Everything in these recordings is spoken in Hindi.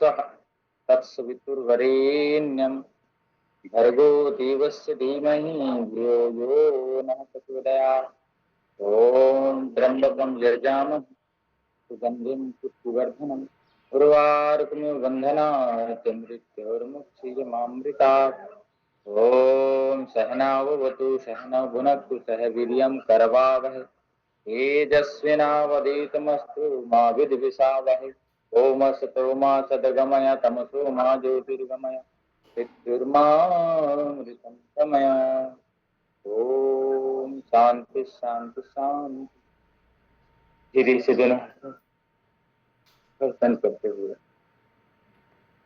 स्वः तत्सवितुर्वरेण्यं भर्गो देवस्य धीमहि धियो यो नः प्रचोदयात्। ओम त्र्यंबकं यजामहे सुगंधिं पुष्टिवर्धनम् उर्वारुकमिव बन्धनात् मृत्योर्मुक्षीयमामृतात्। ओम सहनाववतु सहनौ भुनक्तु सह वीर्यं करवावहै तेजस्विनावधीतमस्तु मा विद्विषावहै। ओम सतो मा सद्गमय तमसो मा ज्योतिर्गमय मृत्युर्मामृतं गमय। ओम शांति शांति शांति। धीरे से दोनों दर्शन करते हुए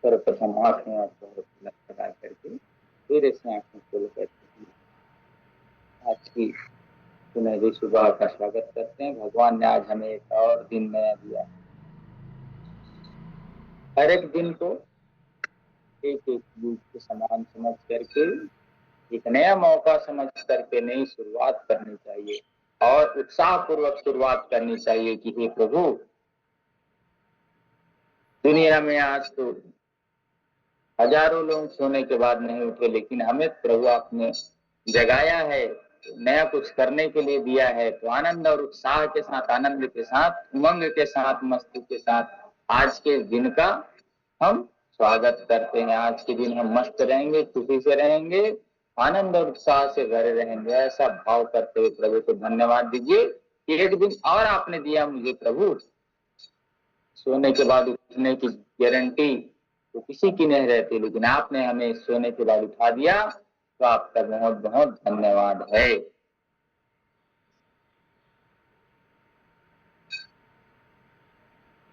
सर्वप्रथम आंखें आपको लगा करके धीरे से आंखें खोल करके आज की सुनहरी सुबह का स्वागत करते हैं। भगवान ने आज हमें एक और दिन नया दिया। हर एक दिन को एक एक बीज के समान समझ करके एक नया मौका समझ करके नई शुरुआत करनी चाहिए और उत्साह पूर्वक शुरुआत करनी चाहिए कि हे प्रभु, दुनिया में आज तो हजारों लोग सोने के बाद नहीं उठे, लेकिन हमें प्रभु आपने जगाया है, नया कुछ करने के लिए दिया है। तो आनंद और उत्साह के साथ, आनंद के साथ, उमंग के साथ, मस्ती के साथ आज के दिन का हम स्वागत करते हैं। आज के दिन हम मस्त रहेंगे, खुशी से रहेंगे, आनंद और उत्साह से भरे रहेंगे, ऐसा भाव करते हुए प्रभु को धन्यवाद दीजिए कि एक दिन और आपने दिया मुझे प्रभु। सोने के बाद उठने की गारंटी तो किसी की नहीं रहती, लेकिन आपने हमें सोने के बाद उठा दिया, तो आपका बहुत बहुत धन्यवाद है।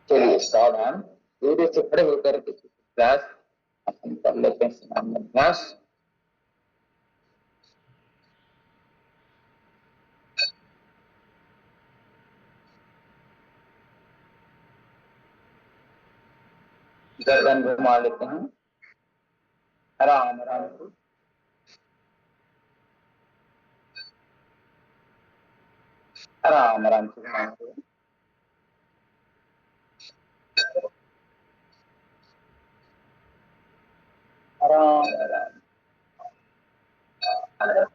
चलिए सावधान धीरे से खड़े होकर के अभ्यास अपन कर लेते हैं। स्नान अभ्यास गर्दन घुमा लेते हैं आराम आराम से। आराम आराम से घुमाएंगे। आराम आराम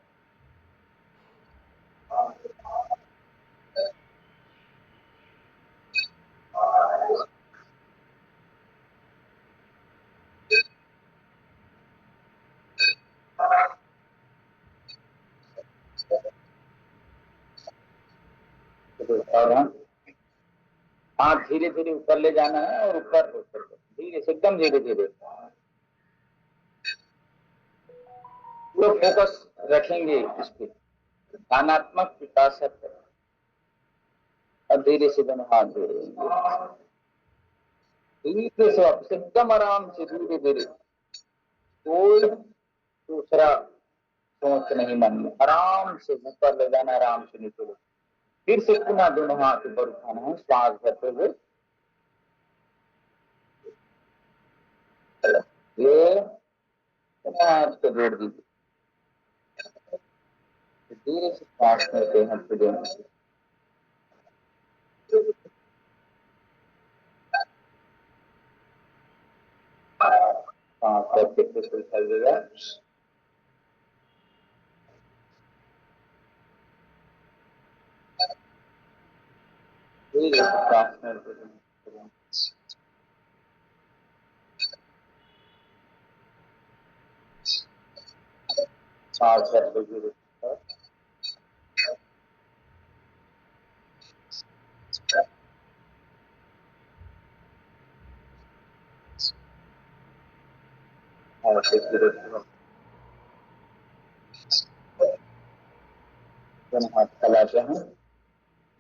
सावधान। हाथ धीरे धीरे ऊपर ले जाना है और ऊपर धीरे से, एकदम धीरे धीरे पूरा फोकस रखेंगे इस पे, ध्यानात्मक विकास है। और धीरे से दोनों हाथ जोड़ेंगे, धीरे से वापस एकदम आराम से धीरे धीरे, कोई दूसरा सोच नहीं मन में, आराम से ऊपर ले जाना, आराम से नीचे ले। फिर से पुनः दोनों हाथ ऊपर उठाना है, श्वास भरते हुए ये हाथ को जोड़ दीजिए। धीरे से श्वास करते हैं हाथ दोनों से। सांस करते हुए चलेगा। धीरे से श्वास करते हुए सांस करते हुए हाथ फैलाते हैं।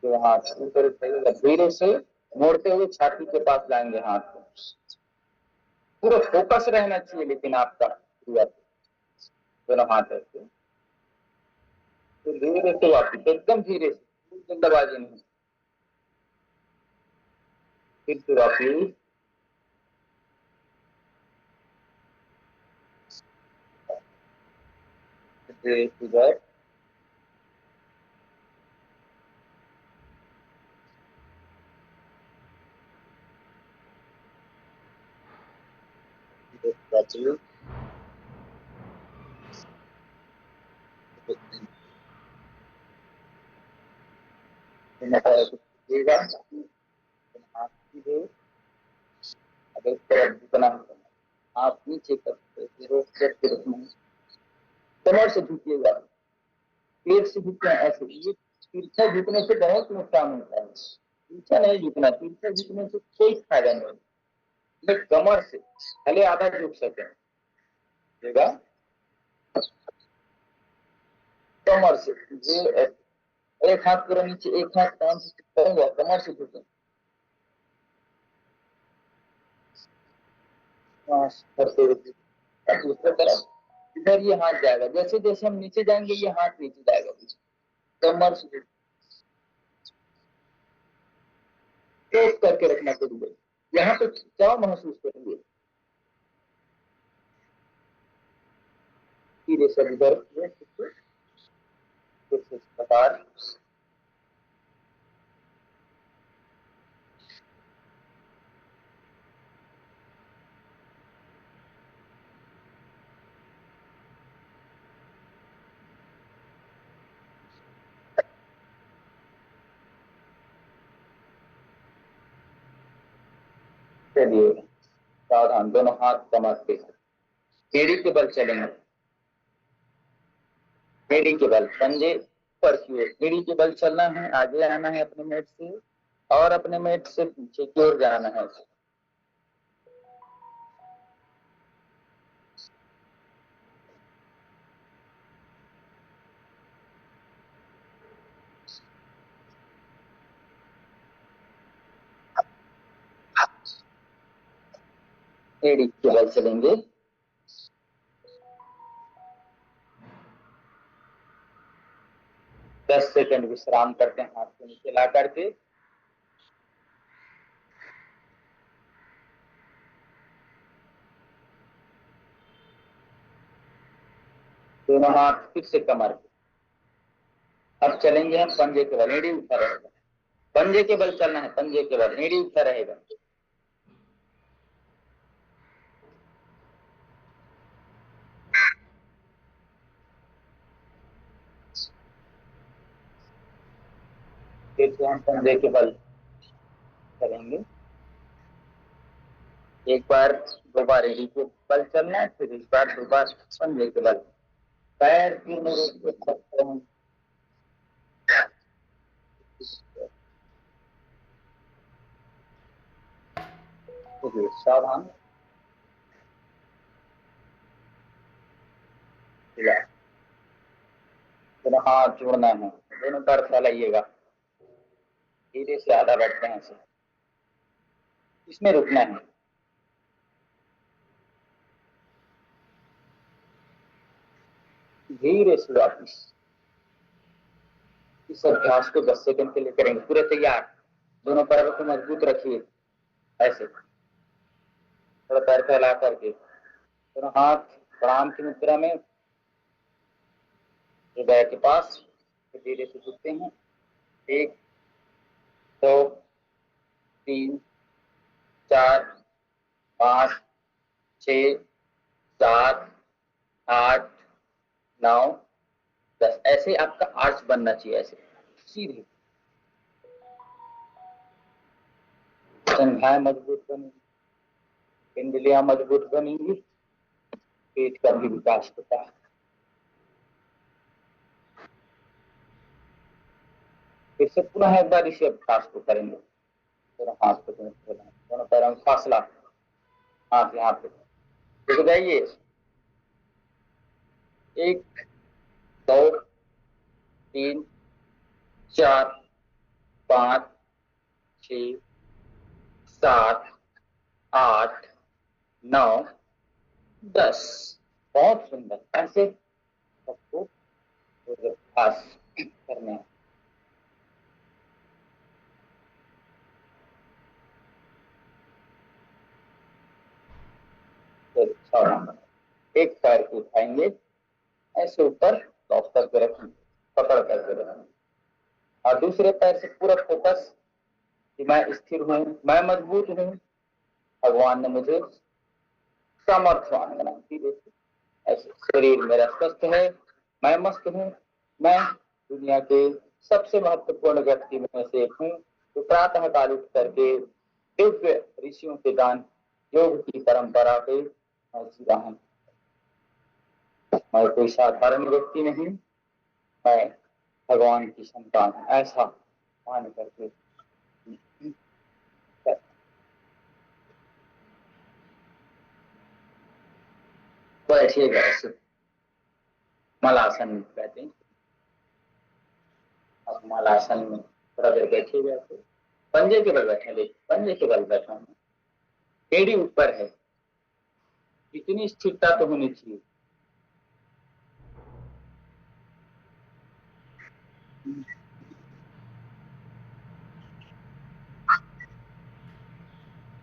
जो हाथ ऊपर उठाइएगा, धीरे से मोड़ते हुए छाती के पास लाएंगे हाथ को। पूरा फोकस रहना चाहिए लेकिन आपका दोनों हाथ ऐसे, तो धीरे से वापिस एकदम धीरे से, जल्दबाजी नहीं। फिर से वापिस इधर हाथ सीधे, अगर जितना आप नीचे करते कमर से झुकिएगा, पेट से झुकना ऐसे। ये तिरछा झुकने से बहुत नुकसान होता है। तिरछा नहीं झुकना, तिरछा झुकने से कोई फायदा नहीं। कमर से भले आधा झुक सके, कमर से एक हाथ करो नीचे, एक हाथ कान से करूंगा, कमर से झुके। दूसरे तरफ इधर ये हाथ जाएगा, जैसे जैसे हम नीचे जाएंगे ये हाथ नीचे जाएगा, कमर से टेस्ट करके रखना पड़ेगा। यहाँ पे क्या महसूस करेंगे, धीरे से इधर इस प्रकार चलिए सावधान, दोनों हाथ कमर पे, एड़ी के बल चलेंगे, एड़ी के बल, पंजे ऊपर की ओर, एड़ी के बल चलना है, आगे आना है अपने मेट से, और अपने मेट से पीछे की ओर जाना है। एड़ी के बल चलेंगे, 10 सेकंड विश्राम करते हैं, हाथ को नीचे ला करके, दोनों हाथ फिर से कमर पे। अब चलेंगे हम पंजे के बल, एड़ी ऊपर रहेगा, पंजे के बल चलना है, पंजे के बल, एड़ी ऊपर रहेगा। फिर से हम पंजे के बल चलेंगे, एक बार दो बार एड़ी के बल चलना है, फिर एक बार दो बार पंजे के बल, पैर तीनों रोक सकते हैं। सावधान, दोनों हाथ जोड़ना है, दोनों तरफ फैलाइएगा, धीरे से आधा बैठते हैं ऐसे, इसमें रुकना है। धीरे से वापिस, इस अभ्यास को 10 सेकंड के लिए करेंगे, पूरे तैयार, दोनों पैरों को मजबूत रखिए, ऐसे थोड़ा पैर फैला करके, दोनों हाथ प्रणाम की मुद्रा में हृदय के पास, धीरे से झुकते हैं, 1 2 3 4 5 6 7 8 9 10, ऐसे आपका आर्च बनना चाहिए, ऐसे सीधे, संध्याएं मजबूत बनेगी, पिंडलियां मजबूत बनेंगी, पेट का भी विकास होता है। फिर से पुनः एक बार इसी अभ्यास को करेंगे, दोनों हाथ को दोनों पैरों में फासला, हाथ यहाँ पे रुक जाइए, 1 2 3 4 5 6 7 8 9 10, बहुत सुंदर, ऐसे सबको अभ्यास करने हैं। एक पैर को उठाएंगे, ऐसे ऊपर लॉक करके रखेंगे, पकड़ करके रखेंगे, और दूसरे पैर से पूरा फोकस कि मैं स्थिर हूं, मैं मजबूत हूं, भगवान ने मुझे सामर्थ्यवान बनाती रहती। ऐसे शरीर मेरा स्वस्थ है, मैं मस्त हूँ, मैं दुनिया के सबसे महत्वपूर्ण व्यक्ति में से एक हूँ जो प्रातः काल उठ करके दिव्य ऋषियों के दान योग की परंपरा पे मैं जी रहा हूँ। मैं कोई साधारण व्यक्ति नहीं, मैं भगवान की संतान हूँ, ऐसा मान करके बैठिएगा। ऐसे मलासन कहते हैं। अब मलासन में थोड़ा देर बैठिएगा, तो पंजे के बल बैठे, देखिए पंजे के बल बैठा हूँ, एड़ी ऊपर है, इतनी स्थिरता तो होनी चाहिए।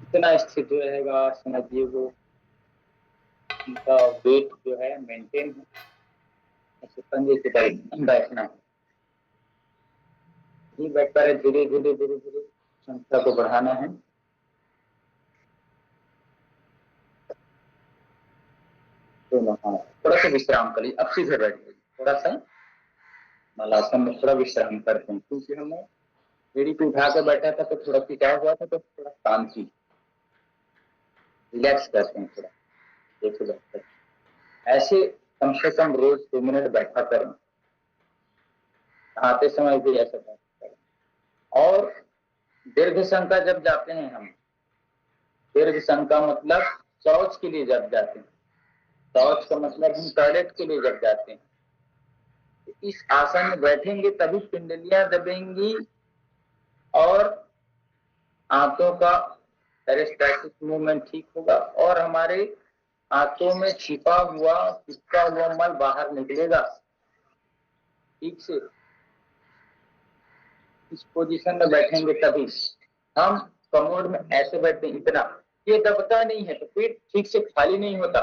इतना स्थिर रहेगा, समझिए वो उनका वेट जो है मेंटेन है। ऐसे पंजे के बल बैठना है, नहीं बैठ पा रहे, धीरे धीरे धीरे धीरे क्षमता को बढ़ाना है। दोनों हाथ थोड़ा सा विश्राम करिए, अब सीधे बैठिए, थोड़ा सा मलासन में थोड़ा विश्राम करते हैं, क्योंकि हमने एड़ी को उठा कर बैठा था तो थोड़ा खिंचाव हुआ था, तो थोड़ा शांति रिलैक्स करते हैं थोड़ा, देखो बैठकर ऐसे कम से कम रोज 2 मिनट बैठा करें, नहाते समय भी ऐसा बैठा करें। और दीर्घ संका जब जाते हैं हम, दीर्घ संका मतलब शौच के लिए जब जाते हैं, शौच का मतलब हम टॉयलेट के लिए जब जाते हैं, तो इस आसन में बैठेंगे तभी पिंडलियां दबेंगी और आंतों का पेरिस्टाल्टिक मूवमेंट ठीक होगा और हमारे आंतों में छिपा हुआ चिपका हुआ मल बाहर निकलेगा ठीक से। इस पोजीशन में बैठेंगे तभी हम कमोड में ऐसे बैठते हैं, इतना ये दबता नहीं है तो पेट ठीक से खाली नहीं होता,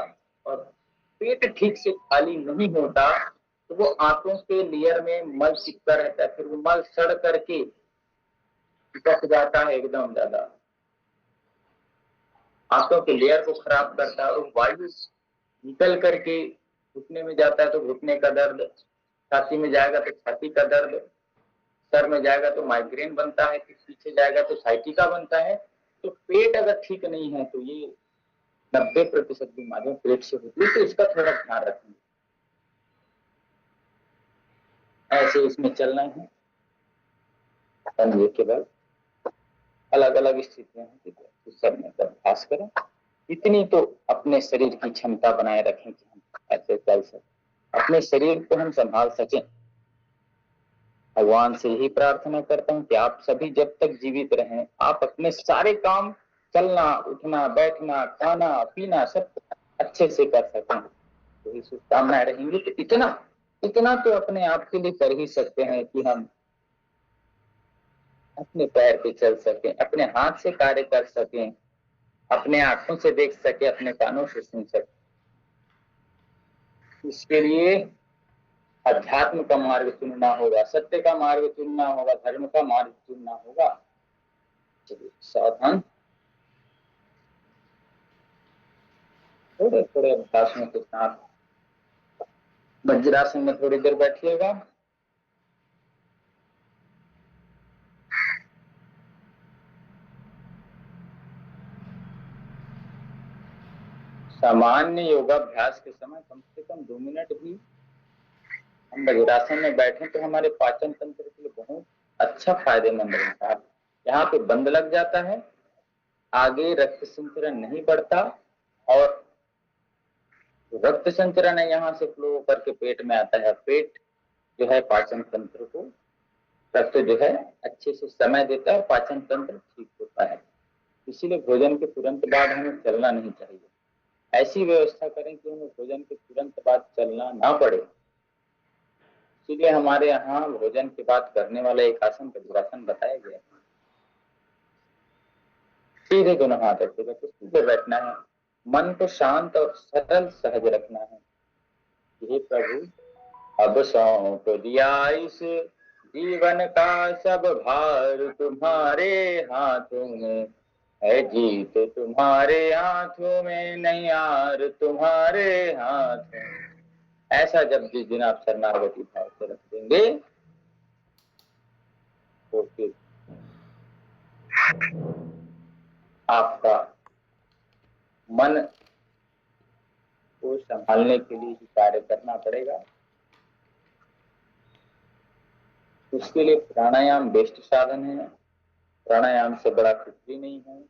और पेट ठीक से खाली नहीं होता तो वो आंतों के लेयर में मल चिपका रहता है, फिर वो मल सड़ करके चिपक जाता है एकदम ज्यादा, आंतों के लेयर को खराब करता है और वायु निकल करके घुटने में जाता है तो घुटने का दर्द, छाती में जाएगा तो छाती का दर्द, सर में जाएगा तो माइग्रेन बनता है, पीछे जाएगा तो साइटिका बनता है। तो पेट अगर ठीक नहीं है तो ये 90% बीमारियां पेट से होती है, तो इसका थोड़ा ध्यान रखेंगे। ऐसे इसमें चलना है, केवल अलग अलग स्थितियां हैं तो सब में अभ्यास करें, इतनी तो अपने शरीर की क्षमता बनाए रखें कि हम ऐसे चल सकें, अपने शरीर को हम संभाल सकें। भगवान से यही प्रार्थना करता हूँ कि आप सभी जब तक जीवित रहें, आप अपने सारे काम, चलना उठना बैठना खाना पीना सब अच्छे से कर सकें, तो शुभकामनाएं रहेंगी। तो इतना इतना तो अपने आप के लिए कर ही सकते हैं कि हम अपने पैर पे चल सकें, अपने हाथ से कार्य कर सकें, अपने आंखों से देख सके, अपने कानों से सुन सके। इसके लिए अध्यात्म का मार्ग चुनना होगा, सत्य का मार्ग चुनना होगा, धर्म का मार्ग चुनना होगा। चलिए सावधान, थोड़े थोड़े अभ्यासों के साथ वज्रासन में थोड़ी देर बैठिएगा। सामान्य योगाभ्यास के समय कम से कम 2 मिनट भी हम वज्रासन में बैठे तो हमारे पाचन तंत्र के लिए बहुत अच्छा फायदेमंद रहता है। यहाँ पे बंद लग जाता है, आगे रक्त संचरण नहीं बढ़ता, और रक्त संचरण है यहाँ से फ्लो करके पेट में आता है, पेट जो है पाचन तंत्र को रक्त जो है अच्छे से समय देता है और पाचन तंत्र ठीक होता है। इसीलिए भोजन के तुरंत बाद हमें चलना नहीं चाहिए, ऐसी व्यवस्था करें कि हमें भोजन के तुरंत बाद चलना ना पड़े। इसीलिए हमारे यहाँ भोजन के बाद करने वाला एक आसन वज्रासन बताया गया है। सीधे दोनों हाथ रखिएगा, तो सीधे बैठना है, मन को शांत और सरल सहज रखना है। हे प्रभु अब सौंप दिया इस जीवन का सब भार तुम्हारे हाथों में, है जीत तुम्हारे हाथों में, नहीं यार तुम्हारे हाथ में। ऐसा जब जिस दिन आप शरणागति भाव से रख देंगे तो फिर आपका मन को संभालने के लिए ही कार्य करना पड़ेगा। उसके लिए प्राणायाम बेस्ट साधन है। प्राणायाम से बड़ा कुछ भी नहीं है।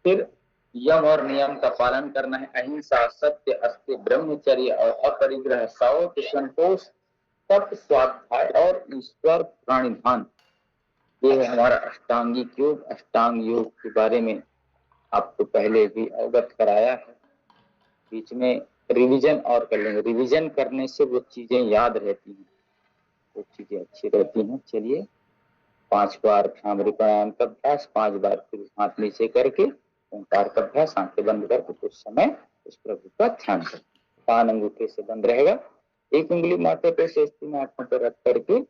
फिर यम और नियम का पालन करना है। अहिंसा, सत्य, अस्त्य, ब्रह्मचर्य और अपरिग्रह, शौच, संतोष, तप, स्वाध्याय और ईश्वर प्राणिधान। ये है हमारा अष्टांगिक योग। अष्टांग योग के बारे में आपको पहले भी अवगत कराया है। बीच में रिवीजन और कर लेंगे। रिवीजन करने से वो चीजें याद रहती हैं, वो चीजें अच्छी रहती हैं। चलिए 5 बार भ्रामरी प्राणायाम का अभ्यास, 5 बार फिर हाथ नीचे करके ओंकार का अभ्यास, आंखें बंद करके कुछ समय उस प्रभु का ध्यान करें। कान अंगूठे से बंद रहेगा। एक उंगली माथे पे शेषती में आंखों पर रख करके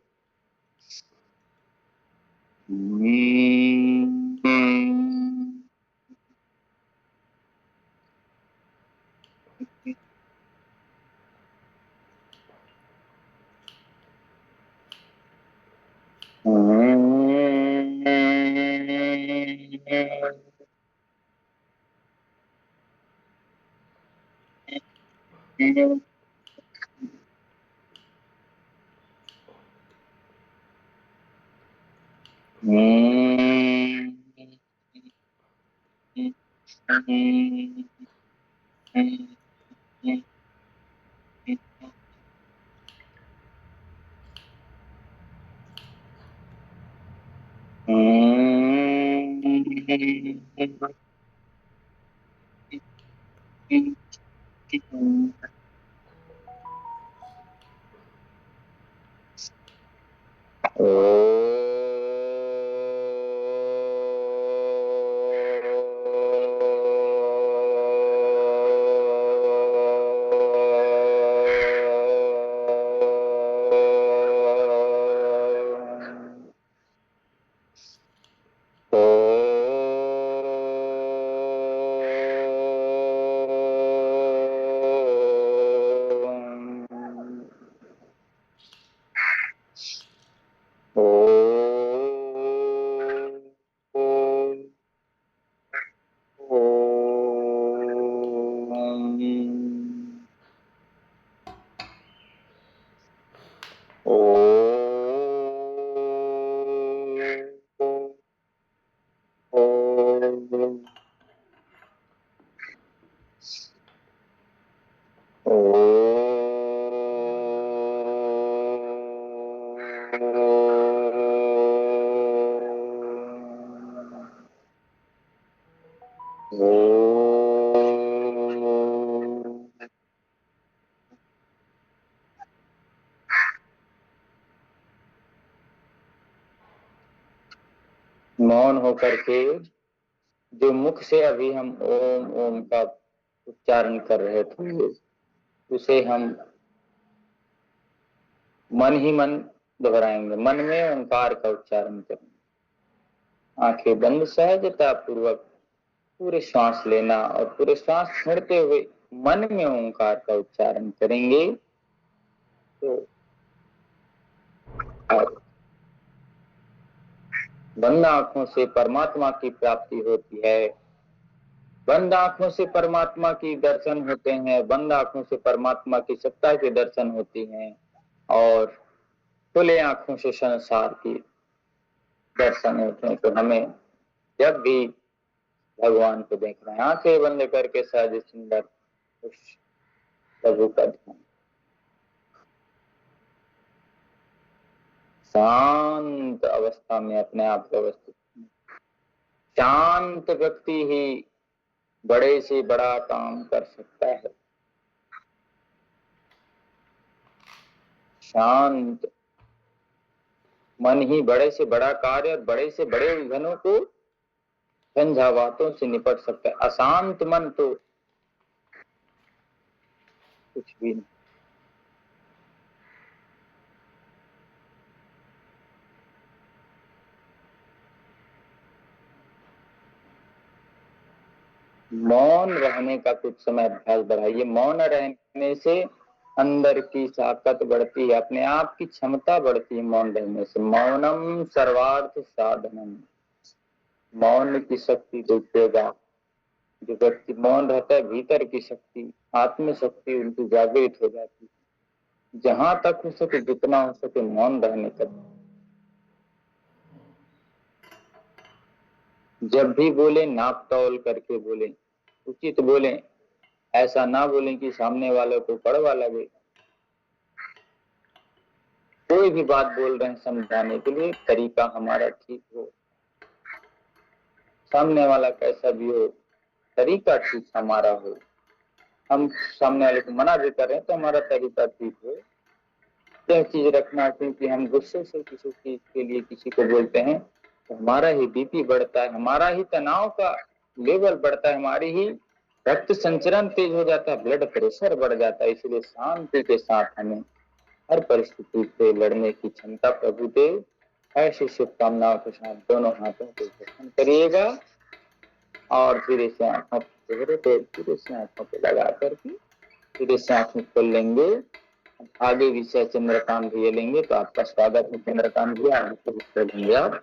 मौन होकर के जो मुख से अभी हम ओम ओम का उच्चारण कर रहे थे, उसे हम मन ही मन दोहराएंगे। मन में ओंकार का उच्चारण करेंगे। आंखें बंद, सहजता पूर्वक पूरे श्वास लेना और पूरे श्वास छोड़ते हुए मन में ओंकार का उच्चारण करेंगे तो बंद आंखों से परमात्मा की प्राप्ति होती है। बंद आंखों से परमात्मा की दर्शन होते हैं। बंद आंखों से परमात्मा की सत्ता के दर्शन होती हैं और खुले आंखों से संसार की दर्शन होते हैं। तो हमें जब भी भगवान को देखना है, आंखें बंद करके सहज सुंदर उस प्रभु का ध्यान, शांत अवस्था में अपने आप को अवस्थित। शांत व्यक्ति ही बड़े से बड़ा काम कर सकता है। शांत मन ही बड़े से बड़ा कार्य और बड़े से बड़े उलझनों को झंझावातों से निपट सकता है। अशांत मन तो कुछ भी नहीं। मौन रहने का कुछ समय अभ्यास बढ़ाइए। मौन रहने से अंदर की ताकत बढ़ती है, अपने आप की क्षमता बढ़ती है मौन रहने से। मौनम सर्वार्थ साधनम, मौन की शक्ति देखिएगा। जो व्यक्ति मौन रहता है, भीतर की शक्ति, आत्म शक्ति उनकी जागृत हो जाती है। जहां तक हो सके, जितना हो सके मौन रहने का। जब भी बोले नाप तौल करके बोले, उचित बोले, ऐसा ना बोले कि सामने वालों को कड़वा लगे। कोई भी बात बोल रहे हैं समझाने के लिए, तरीका हमारा ठीक हो, सामने वाला कैसा भी हो, तरीका ठीक हमारा हो। हम सामने वाले को मना भी कर रहे हैं तो हमारा तरीका ठीक हो। यह चीज रखना, क्योंकि हम गुस्से से किसी चीज के लिए किसी को बोलते हैं तो हमारा ही बीपी बढ़ता है, हमारा ही तनाव का लेवल बढ़ता है, हमारी ही रक्त संचरण तेज हो जाता है, ब्लड प्रेशर बढ़ जाता है। इसलिए शांति के साथ हमें हर परिस्थिति से लड़ने की क्षमता प्रभु दे। ऐसी शुभकामनाओं के साथ दोनों हाथों को दर्शन करिएगा और फिर इसे आंखों चेहरे पे फिर इसे आंखों पे लगा करके फिर इसे आंखें खोल लेंगे। आगे विषय चंद्रकांत भैया लेंगे, तो आपका स्वागत है चंद्रकांत भैया, आगे लेंगे आप।